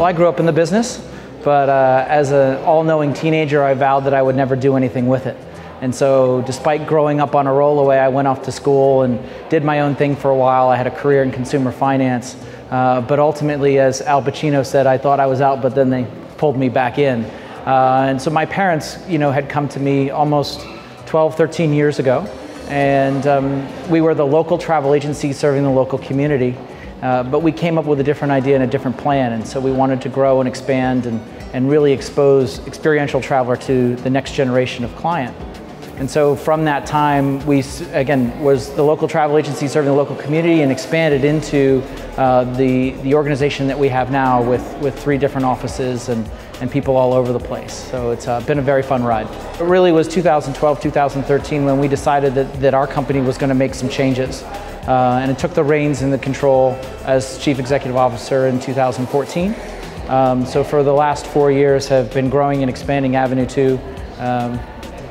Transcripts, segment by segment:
Well, I grew up in the business, but as an all-knowing teenager, I vowed that I would never do anything with it. And so despite growing up on a rollaway, I went off to school and did my own thing for a while. I had a career in consumer finance, but ultimately, as Al Pacino said, I thought I was out, but then they pulled me back in. And so my parents, had come to me almost 12, 13 years ago, and we were the local travel agency serving the local community, but we came up with a different idea and a different plan, and so we wanted to grow and expand and really expose experiential traveler to the next generation of client. And so from that time, we, again, was the local travel agency serving the local community and expanded into the organization that we have now with 3 different offices and people all over the place. So it's been a very fun ride. It really was 2012, 2013 when we decided that our company was going to make some changes. And it took the reins and the control as Chief Executive Officer in 2014. So for the last 4 years have been growing and expanding Avenue 2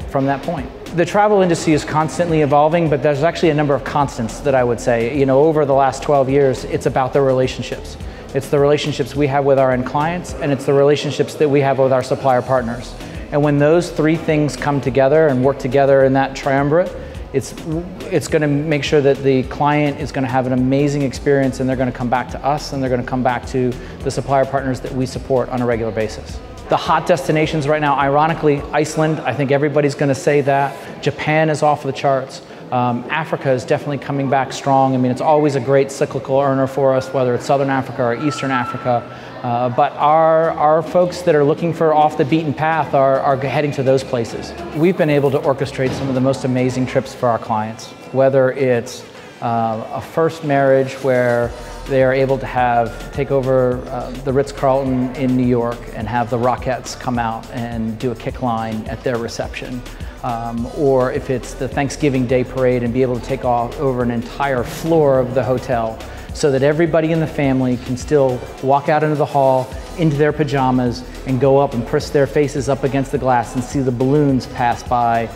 from that point. The travel industry is constantly evolving, but there's actually a number of constants that I would say. Over the last 12 years, it's about the relationships. It's the relationships we have with our end clients, and it's the relationships that we have with our supplier partners. And when those 3 things come together and work together in that triumvirate, it's going to make sure that the client is going to have an amazing experience, and they're going to come back to us, and they're going to come back to the supplier partners that we support on a regular basis. The hot destinations right now, ironically, Iceland, I think everybody's going to say that. Japan is off the charts. Africa is definitely coming back strong. I mean, it's always a great cyclical earner for us, whether it's Southern Africa or Eastern Africa. But our folks that are looking for off the beaten path are heading to those places. We've been able to orchestrate some of the most amazing trips for our clients, whether it's a first marriage where they are able to take over the Ritz-Carlton in New York and have the Rockettes come out and do a kick line at their reception. Or if it's the Thanksgiving Day parade and be able to take over an entire floor of the hotel so that everybody in the family can still walk out into the hall, into their pajamas, and go up and press their faces up against the glass and see the balloons pass by.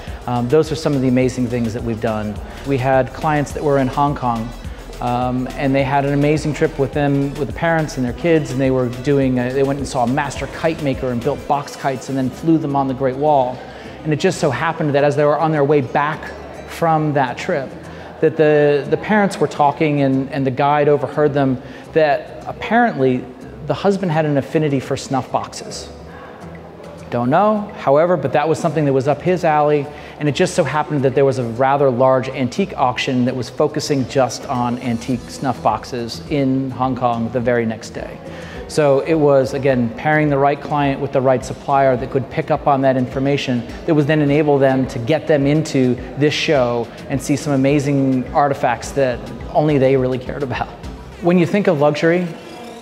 Those are some of the amazing things that we've done. We had clients that were in Hong Kong, and they had an amazing trip with the parents and their kids, and they went and saw a master kite maker and built box kites and then flew them on the Great Wall. And it just so happened that as they were on their way back from that trip, that the parents were talking and the guide overheard them that apparently the husband had an affinity for snuff boxes. Don't know, however, but that was something that was up his alley, and it just so happened that there was a rather large antique auction that was focusing just on antique snuff boxes in Hong Kong the very next day. So it was, again, pairing the right client with the right supplier that could pick up on that information that would then enable them to get them into this show and see some amazing artifacts that only they really cared about. When you think of luxury,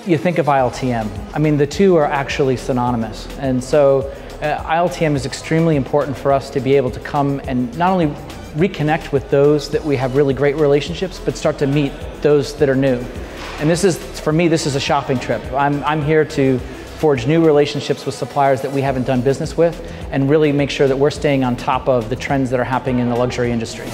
you think of ILTM. I mean, the two are actually synonymous. And so ILTM is extremely important for us to be able to come and not only reconnect with those that we have really great relationships, but start to meet those that are new. And this is, for me, this is a shopping trip. I'm here to forge new relationships with suppliers that we haven't done business with and really make sure that we're staying on top of the trends that are happening in the luxury industry.